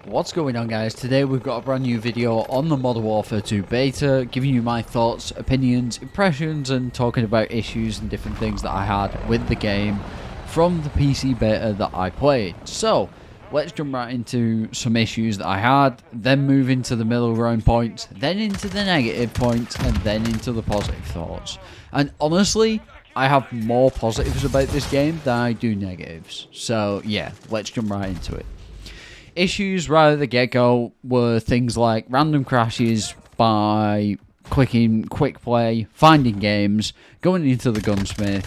What's going on, guys? Today we've got a brand new video on the Modern Warfare 2 beta, giving you my thoughts, opinions, impressions, and talking about issues and different things that I had with the game from the PC beta that I played. So let's jump right into some issues that I had, then move into the middle ground points, then into the negative points, and then into the positive thoughts. And honestly, I have more positives about this game than I do negatives. So yeah, let's jump right into it. Issues right at the get-go were things like random crashes by clicking quick play, finding games, going into the gunsmith,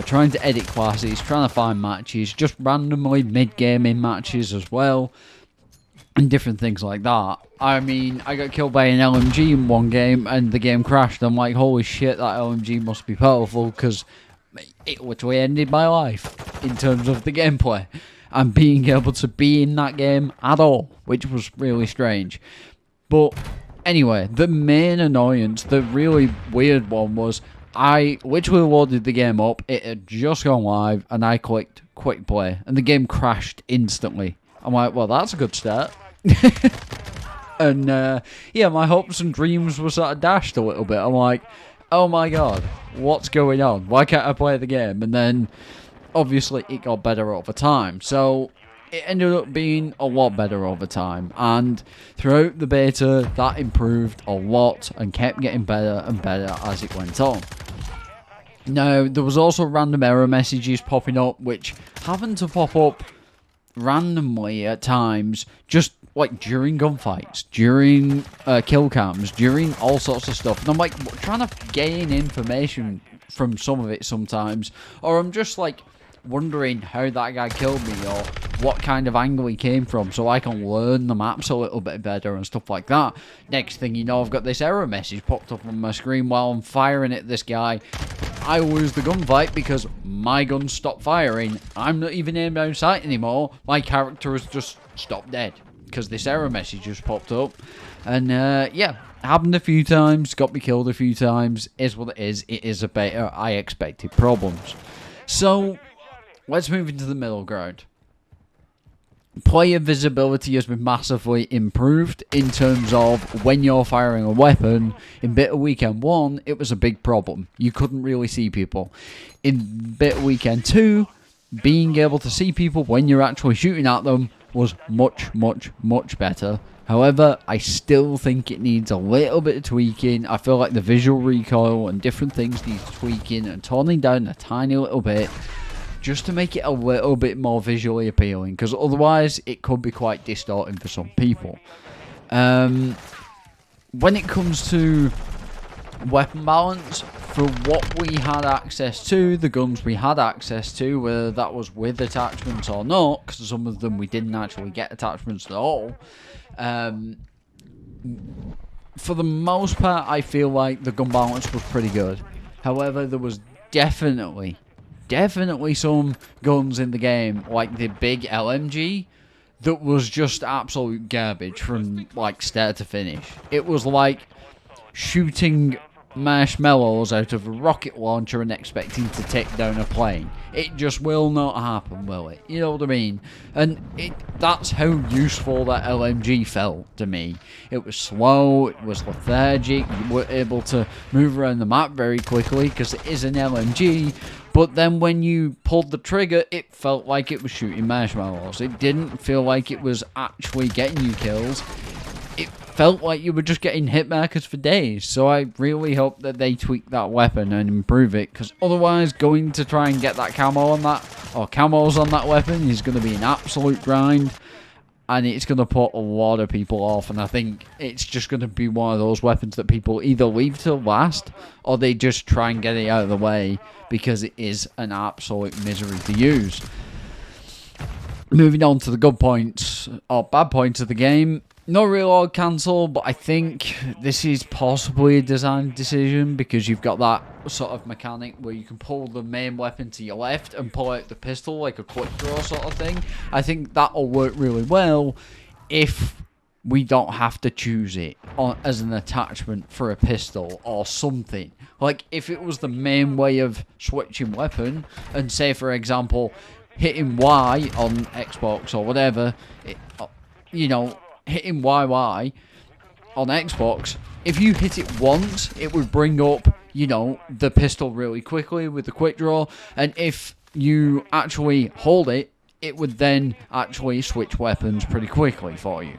trying to edit classes, trying to find matches, just randomly mid-game in matches as well, and different things like that. I mean, I got killed by an LMG in one game and the game crashed. I'm like, holy shit, that LMG must be powerful, because it literally ended my life in terms of the gameplay and being able to be in that game at all, which was really strange. But anyway, the main annoyance, the really weird one, was I literally loaded the game up, it had just gone live, and I clicked quick play, and the game crashed instantly. I'm like, well, that's a good start. And yeah, my hopes and dreams were sort of dashed a little bit. I'm like, oh my god, what's going on? Why can't I play the game? And then obviously it got better over time, so it ended up being a lot better over time, and throughout the beta that improved a lot and kept getting better and better as it went on. Now, there was also random error messages popping up, which happened to pop up randomly at times, just like during gunfights, during kill cams, during all sorts of stuff, and I'm like trying to gain information from some of it sometimes, or I'm just like wondering how that guy killed me or what kind of angle he came from, so I can learn the maps a little bit better and stuff like that. Next thing you know, I've got this error message popped up on my screen while I'm firing at this guy. I lose the gunfight because my gun stopped firing. I'm not even aimed down sight anymore. My character has just stopped dead because this error message just popped up. And yeah, happened a few times, got me killed a few times. Is what it is. It is a beta. I expected problems. So let's move into the middle ground. Player visibility has been massively improved in terms of when you're firing a weapon. In Beta Weekend 1, it was a big problem. You couldn't really see people. In Beta Weekend 2, being able to see people when you're actually shooting at them was much, much, much better. However, I still think it needs a little bit of tweaking. I feel like the visual recoil and different things need tweaking and toning down a tiny little bit, just to make it a little bit more visually appealing, because otherwise it could be quite distorting for some people. When it comes to weapon balance, for what we had access to, the guns we had access to, whether that was with attachments or not, because some of them we didn't actually get attachments at all, for the most part I feel like the gun balance was pretty good. However, there was definitely some guns in the game, like the big LMG, that was just absolute garbage from like start to finish. It was like shooting marshmallows out of a rocket launcher and expecting to take down a plane. It just will not happen, will it? You know what I mean? And that's how useful that LMG felt to me. It was slow, it was lethargic, you were able to move around the map very quickly because it is an LMG, but then when you pulled the trigger, it felt like it was shooting marshmallows. It didn't feel like it was actually getting you kills. It felt like you were just getting hit markers for days. So I really hope that they tweak that weapon and improve it, because otherwise going to try and get that camo on that, or camos on that weapon, is going to be an absolute grind, and it's going to put a lot of people off. And I think it's just going to be one of those weapons that people either leave till last, or they just try and get it out of the way, because it is an absolute misery to use. Moving on to the good points, or bad points of the game. No reload cancel, but I think this is possibly a design decision, because you've got that sort of mechanic where you can pull the main weapon to your left and pull out the pistol like a quick draw sort of thing. I think that'll work really well if we don't have to choose it as an attachment for a pistol or something. Like if it was the main way of switching weapon, and say for example hitting Y on Xbox or whatever, you know, hitting YY on Xbox, if you hit it once, it would bring up, you know, the pistol really quickly with the quick draw, and if you actually hold it, it would then actually switch weapons pretty quickly for you.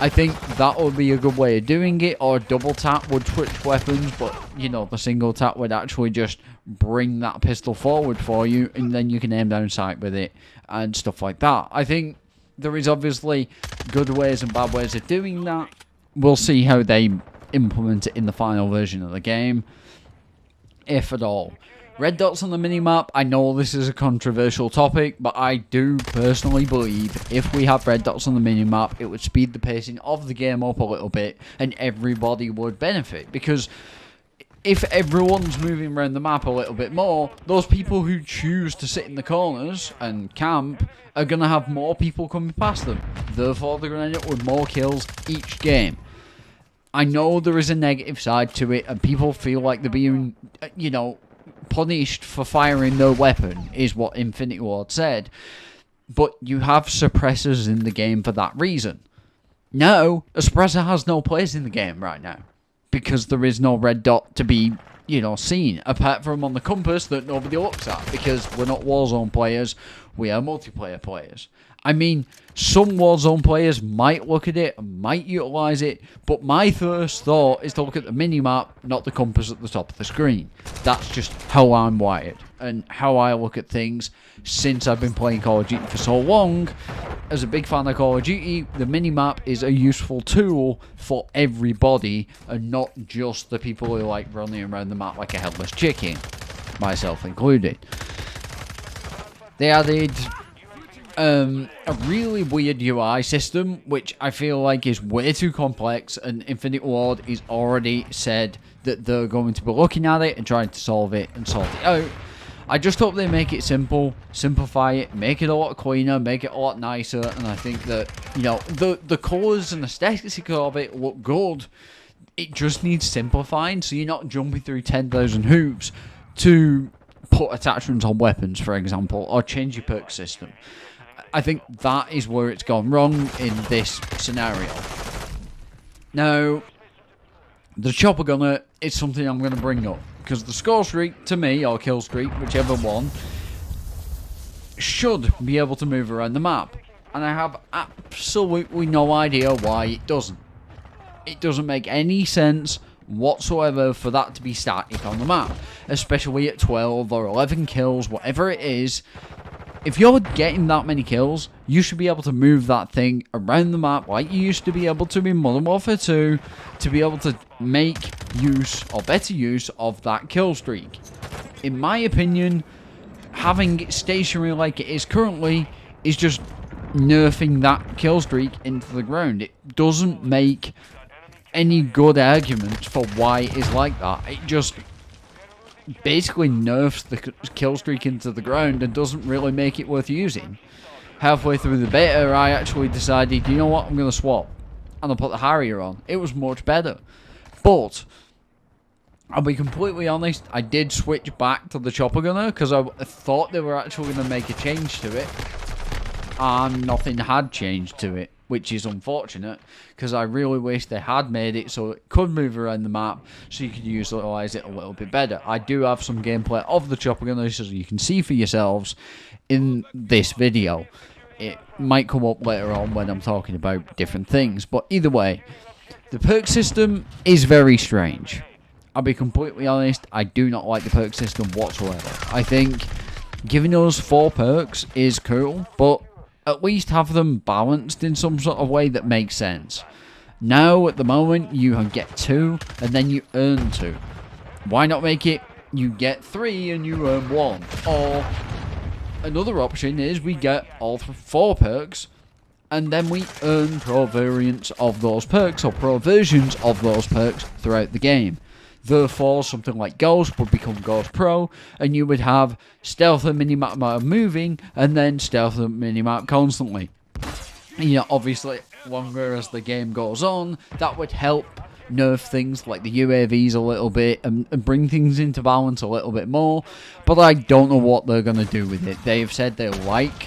I think that would be a good way of doing it, or double tap would switch weapons, but, you know, the single tap would actually just bring that pistol forward for you, and then you can aim down sight with it, and stuff like that. I think there is obviously good ways and bad ways of doing that. We'll see how they implement it in the final version of the game, if at all. Red dots on the minimap, I know this is a controversial topic, but I do personally believe if we have red dots on the minimap, it would speed the pacing of the game up a little bit, and everybody would benefit. Because if everyone's moving around the map a little bit more, those people who choose to sit in the corners and camp are going to have more people coming past them. Therefore, they're going to end up with more kills each game. I know there is a negative side to it, and people feel like they're being, you know, punished for firing no weapon, is what Infinity Ward said. But you have suppressors in the game for that reason. No, a suppressor has no place in the game right now, because there is no red dot to be, you know, seen, apart from on the compass that nobody looks at, because we're not Warzone players, we are multiplayer players. I mean, some Warzone players might look at it, might utilise it, but my first thought is to look at the minimap, not the compass at the top of the screen. That's just how I'm wired, and how I look at things since I've been playing Call of Duty for so long. As a big fan of Call of Duty, the minimap is a useful tool for everybody, and not just the people who like running around the map like a headless chicken, myself included. They added a really weird UI system, which I feel like is way too complex, and Infinite Ward is already said that they're going to be looking at it and trying to solve it and sort it out. I just hope they make it simple, simplify it, make it a lot cleaner, make it a lot nicer, and I think that, you know, the colours and aesthetics of it look good. It just needs simplifying, so you're not jumping through 10,000 hoops to put attachments on weapons, for example, or change your perk system. I think that is where it's gone wrong in this scenario. Now, the chopper gunner is something I'm going to bring up, because the score streak, to me, or kill streak, whichever one, should be able to move around the map. And I have absolutely no idea why it doesn't. It doesn't make any sense whatsoever for that to be static on the map, especially at 12 or 11 kills, whatever it is. If you're getting that many kills, you should be able to move that thing around the map like you used to be able to in Modern Warfare 2 to be able to make use or better use of that kill streak. In my opinion, having it stationary like it is currently is just nerfing that kill streak into the ground. It doesn't make any good arguments for why it is like that. It just basically nerfs the kill streak into the ground and doesn't really make it worth using. Halfway through the beta, I actually decided, you know what, I'm going to swap. And I put the Harrier on. It was much better. But I'll be completely honest, I did switch back to the chopper gunner because I thought they were actually going to make a change to it. And nothing had changed to it, which is unfortunate, because I really wish they had made it so it could move around the map so you could utilise it a little bit better. I do have some gameplay of the chopper gunner so you can see for yourselves in this video. It might come up later on when I'm talking about different things, but either way, the perk system is very strange. I'll be completely honest, I do not like the perk system whatsoever. I think giving us 4 perks is cool, but at least have them balanced in some sort of way that makes sense. Now, at the moment, you get 2, and then you earn 2. Why not make it, you get 3 and you earn 1? Or, another option is we get all 4 perks, and then we earn pro variants of those perks, or pro versions of those perks throughout the game. Therefore, something like Ghost would become Ghost Pro, and you would have stealth and minimap moving, and then stealth and minimap constantly. You know, obviously, longer as the game goes on, that would help nerf things like the UAVs a little bit, and bring things into balance a little bit more, but I don't know what they're going to do with it. They've said they like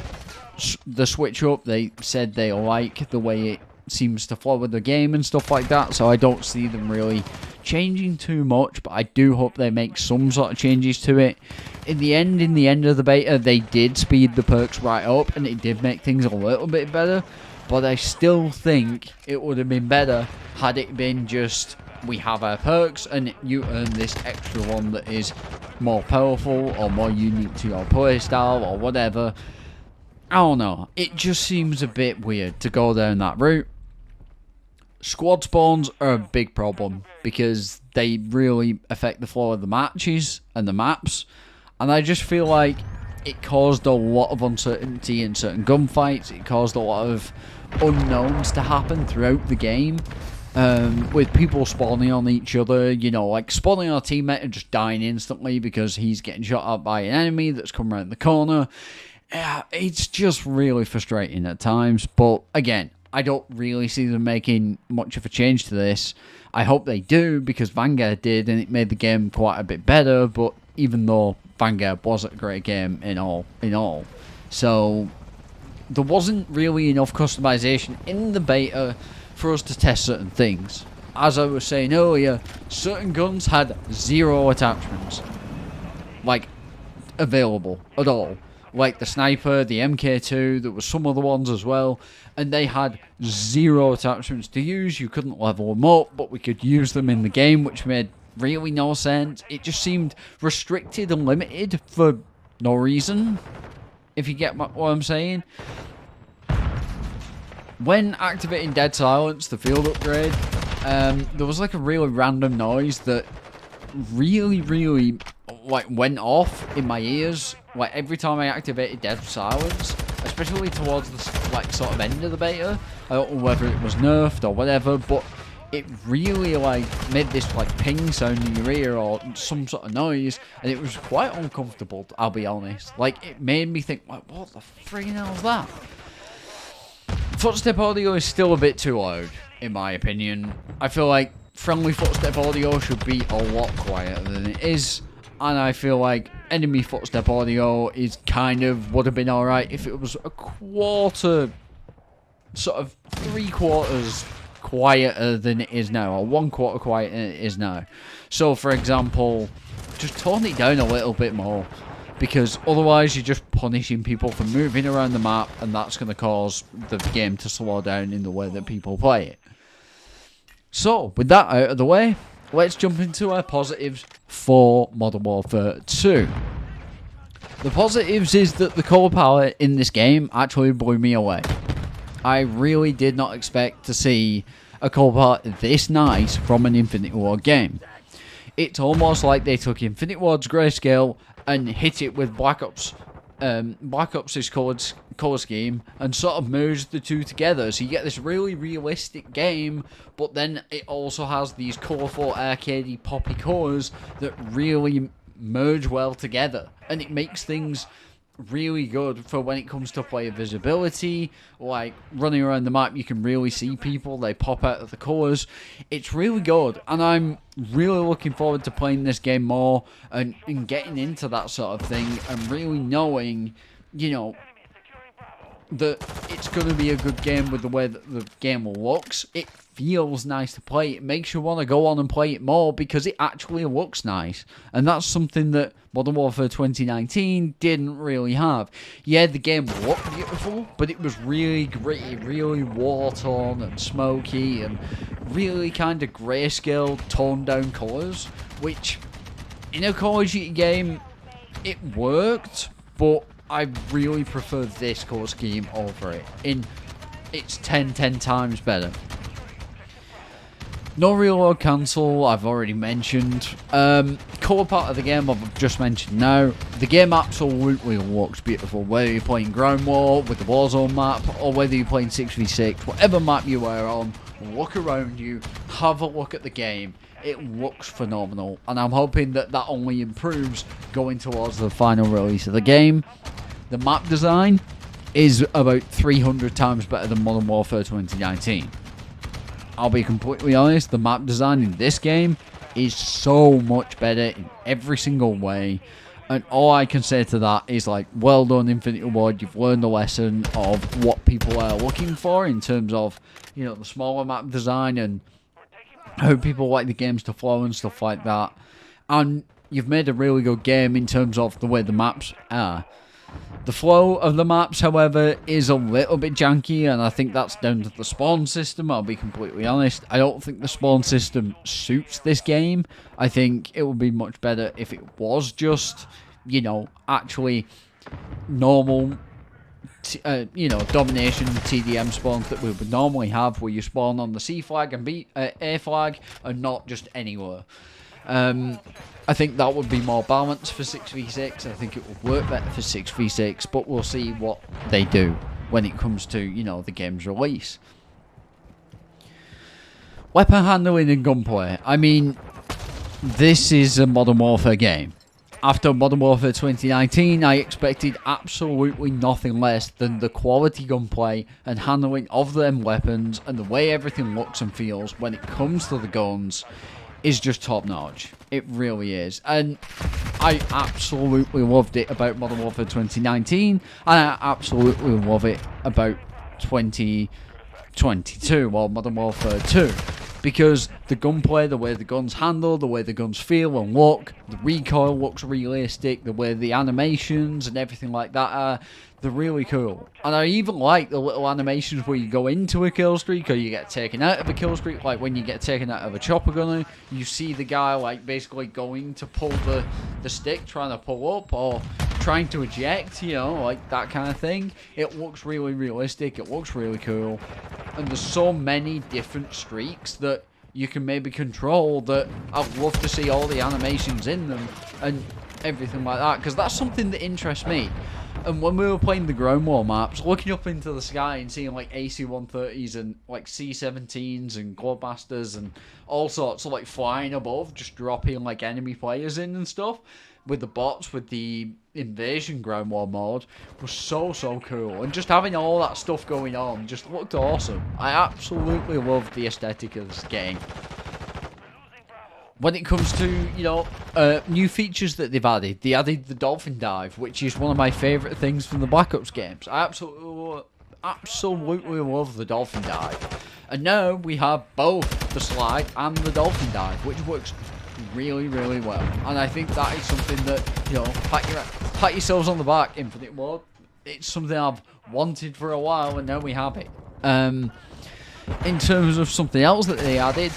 the switch up. They said they like the way it seems to flow with the game and stuff like that, so I don't see them really changing too much, but I do hope they make some sort of changes to it. In the end of the beta, they did speed the perks right up, and it did make things a little bit better, but I still think it would have been better had it been just, we have our perks, and you earn this extra one that is more powerful, or more unique to your playstyle, or whatever. I don't know, it just seems a bit weird to go down that route. Squad spawns are a big problem because they really affect the flow of the matches and the maps, and I just feel like it caused a lot of uncertainty in certain gunfights. It caused a lot of unknowns to happen throughout the game, with people spawning on each other, you know, like spawning on a teammate and just dying instantly because he's getting shot at by an enemy that's come around the corner. Yeah, it's just really frustrating at times, but again, I don't really see them making much of a change to this. I hope they do, because Vanguard did, and it made the game quite a bit better, but even though Vanguard wasn't a great game in all, so there wasn't really enough customization in the beta for us to test certain things. As I was saying earlier, certain guns had 0 attachments, like, available at all. Like the sniper, the MK2, there were some other ones as well, and they had 0 attachments to use. You couldn't level them up, but we could use them in the game, which made really no sense. It just seemed restricted and limited for no reason, if you get what I'm saying. When activating Dead Silence, the field upgrade, there was like a really random noise that really like went off in my ears, like every time I activated Dead Silence, especially towards the like sort of end of the beta. I don't know whether it was nerfed or whatever, but it really like made this like ping sound in your ear or some sort of noise, and it was quite uncomfortable, I'll be honest. Like, it made me think, like, what the freaking hell is that? Footstep audio is still a bit too loud, in my opinion. I feel like friendly footstep audio should be a lot quieter than it is, and I feel like enemy footstep audio is kind of would have been alright if it was a quarter, sort of 3/4 quieter than it is now, or 1/4 quieter than it is now. So, for example, just tone it down a little bit more, because otherwise you're just punishing people for moving around the map, and that's going to cause the game to slow down in the way that people play it. So, with that out of the way, let's jump into our positives for Modern Warfare 2. The positives is that the colour palette in this game actually blew me away. I really did not expect to see a colour palette this nice from an Infinity Ward game. It's almost like they took Infinity Ward's grayscale and hit it with Black Ops' colour scheme, and sort of merged the two together, so you get this really realistic game, but then it also has these colourful, arcadey, poppy colours that really merge well together, and it makes things really good for when it comes to player visibility. Like running around the map, you can really see people, they pop out of the colours. It's really good, and I'm really looking forward to playing this game more and getting into that sort of thing, and really knowing, you know, that it's going to be a good game with the way that the game looks. It feels nice to play. It makes you want to go on and play it more because it actually looks nice. And that's something that Modern Warfare 2019 didn't really have. Yeah, the game looked beautiful, but it was really gritty, really war-torn and smoky, and really kind of grayscale, toned-down colours, which, in a Call of Duty game, it worked, but I really prefer this colour scheme over it. It's 10 times better. No reload cancel, I've already mentioned. Colour part of the game I've just mentioned now. The game absolutely looks beautiful, whether you're playing Ground War with the Warzone map, or whether you're playing 6v6, whatever map you are on, look around you, have a look at the game. It looks phenomenal, and I'm hoping that that only improves going towards the final release of the game. The map design is about 300 times better than Modern Warfare 2019. I'll be completely honest, the map design in this game is so much better in every single way. And all I can say to that is, like, well done, Infinity Ward. You've learned a lesson of what people are looking for in terms of, you know, the smaller map design and how people like the games to flow and stuff like that. And you've made a really good game in terms of the way the maps are. The flow of the maps, however, is a little bit janky, and I think that's down to the spawn system, I'll be completely honest. I don't think the spawn system suits this game. I think it would be much better if it was just, you know, actually normal, you know, domination TDM spawns that we would normally have, where you spawn on the C flag and A flag, and not just anywhere. I think that would be more balanced for 6v6. I think it would work better for 6v6, but we'll see what they do when it comes to, you know, the game's release. Weapon handling and gunplay. I mean, this is a Modern Warfare game. After Modern Warfare 2019, I expected absolutely nothing less than the quality gunplay and handling of them weapons, and the way everything looks and feels when it comes to the guns is just top notch. It really is. And I absolutely loved it about Modern Warfare 2019, and I absolutely love it about 2022, or Modern Warfare 2. Because the gunplay, the way the guns handle, the way the guns feel and look, the recoil looks realistic, the way the animations and everything like that are, they're really cool. And I even like the little animations where you go into a kill streak or you get taken out of a kill streak, like when you get taken out of a chopper gunner, you see the guy like basically going to pull the stick, trying to pull up, or trying to eject, you know, like that kind of thing. It looks really realistic, it looks really cool. And there's so many different streaks that you can maybe control that I'd love to see all the animations in them and everything like that, because that's something that interests me. And when we were playing the ground war maps, looking up into the sky and seeing like AC-130s and like C-17s and Globemasters and all sorts of like flying above, just dropping like enemy players in and stuff, with the bots, with the invasion ground war mode, was so cool. And just having all that stuff going on just looked awesome. I absolutely loved the aesthetic of this game. When it comes to, you know, new features that they've added, they added the dolphin dive, which is one of my favourite things from the Black Ops games. I absolutely love the dolphin dive. And now we have both the slide and the dolphin dive, which works really well. And I think that is something that, you know, pat yourselves on the back, Infinite Ward. It's something I've wanted for a while, and now we have it. In terms of something else that they added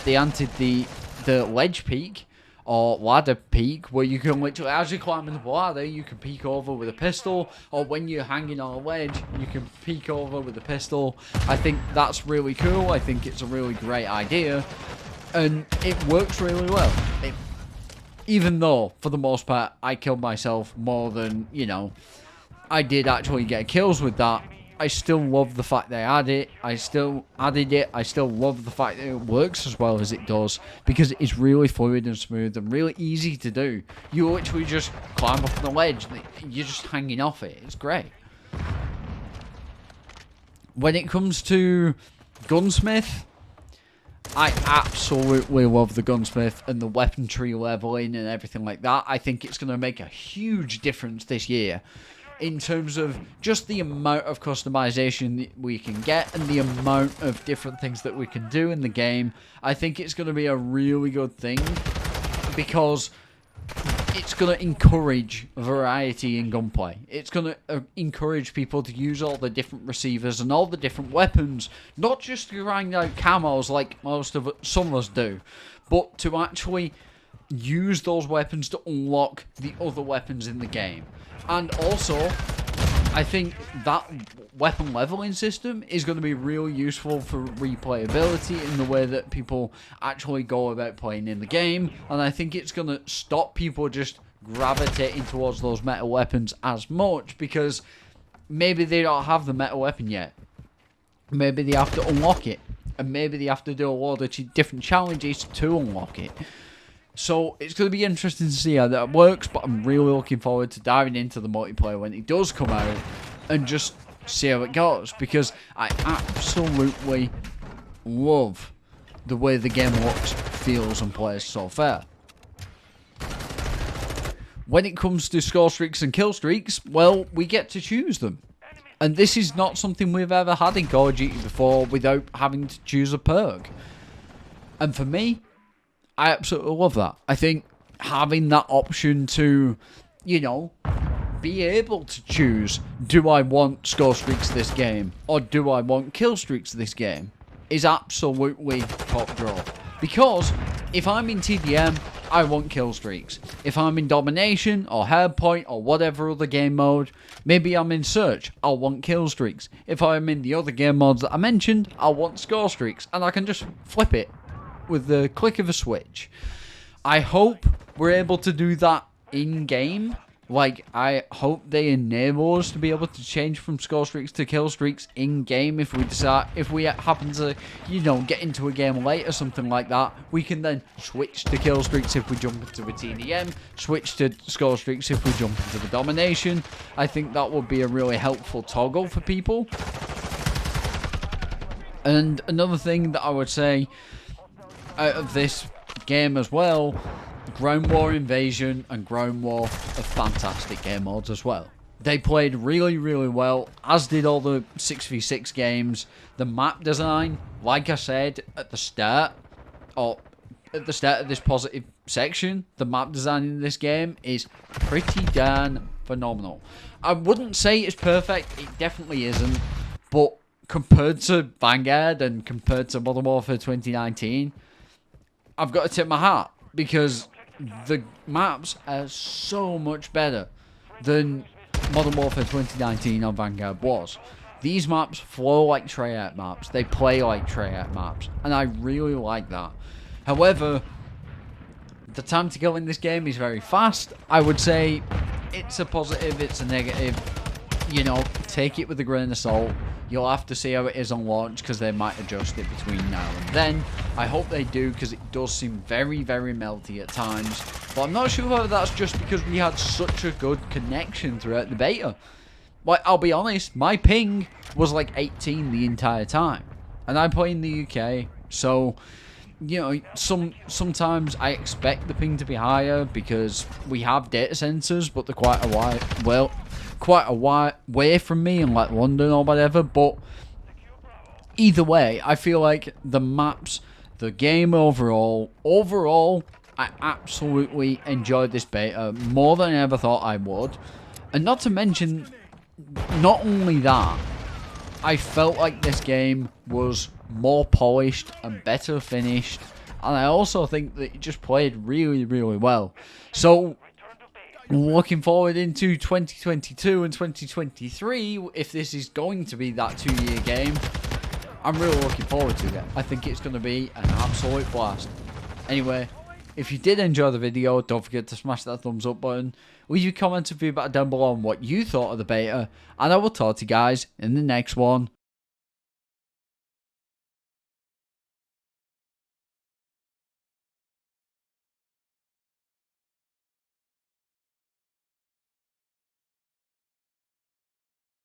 the ledge peak, or ladder peak, where you can literally, as you're climbing the ladder, you can peek over with a pistol, or when you're hanging on a ledge, you can peek over with a pistol. I think that's really cool. I think it's a really great idea, and it works really well. Even though, for the most part, I killed myself more than, you know, I did actually get kills with that, I still love the fact they added it. I still added it. I still love the fact that it works as well as it does, because it's really fluid and smooth and really easy to do. You literally just climb up on the ledge and you're just hanging off it. It's great. When it comes to Gunsmith, I absolutely love the Gunsmith and the weapon tree leveling and everything like that. I think it's going to make a huge difference this year in terms of just the amount of customization that we can get and the amount of different things that we can do in the game. I think it's going to be a really good thing, because it's going to encourage variety in gunplay. It's going to encourage people to use all the different receivers and all the different weapons, not just to grind out camos like some of us do, but to actually use those weapons to unlock the other weapons in the game. And also, I think that weapon leveling system is going to be really useful for replayability in the way that people actually go about playing in the game. And I think it's going to stop people just gravitating towards those meta weapons as much, because maybe they don't have the meta weapon yet. Maybe they have to unlock it. And maybe they have to do a lot of different challenges to unlock it. So it's going to be interesting to see how that works, but I'm really looking forward to diving into the multiplayer when it does come out and just see how it goes, because I absolutely love the way the game looks, feels and plays so far. when it comes to score streaks and kill streaks, well, we get to choose them. And this is not something we've ever had in Call of Duty before without having to choose a perk. And for me, I absolutely love that. I think having that option to, you know, be able to choose, do I want score streaks this game or do I want kill streaks this game, is absolutely top draw. Because if I'm in TDM, I want kill streaks. If I'm in domination or hardpoint or whatever other game mode, maybe I'm in search, I'll want kill streaks. If I'm in the other game modes that I mentioned, I'll want score streaks, and I can just flip it with the click of a switch. I hope we're able to do that in game. Like, I hope they enable us to be able to change from score streaks to kill streaks in game if we decide, if we happen to, you know, get into a game late or something like that. We can then switch to kill streaks if we jump into a TDM, switch to score streaks if we jump into the domination. I think that would be a really helpful toggle for people. And another thing that I would say out of this game as well, Ground War Invasion and Ground War are fantastic game modes as well. They played really, really well, as did all the 6v6 games. The map design, like I said at the start, or at the start of this positive section, the map design in this game is pretty darn phenomenal. I wouldn't say it's perfect, it definitely isn't, but compared to Vanguard and compared to Modern Warfare 2019, I've got to tip my hat, because the maps are so much better than Modern Warfare 2019 on Vanguard was. These maps flow like Treyarch maps, they play like Treyarch maps, and I really like that. However, the time to kill in this game is very fast. I would say it's a positive, it's a negative. You know, take it with a grain of salt. You'll have to see how it is on launch, because they might adjust it between now and then. I hope they do, because it does seem very, very melty at times. But I'm not sure whether that's just because we had such a good connection throughout the beta. Like, I'll be honest, my ping was like 18 the entire time. And I play in the UK, so, you know, sometimes I expect the ping to be higher because we have data centers, but they're quite a while way from me in like London or whatever. But either way, I feel like the maps, the game overall, I absolutely enjoyed this beta more than I ever thought I would. And not to mention, not only that, I felt like this game was more polished and better finished, and I also think that it just played really, really well. So looking forward into 2022 and 2023, if this is going to be that 2-year game, I'm really looking forward to it. I think it's going to be an absolute blast. Anyway, if you did enjoy the video, don't forget to smash that thumbs up button. Leave your comments and feedback down below on what you thought of the beta, and I will talk to you guys in the next one.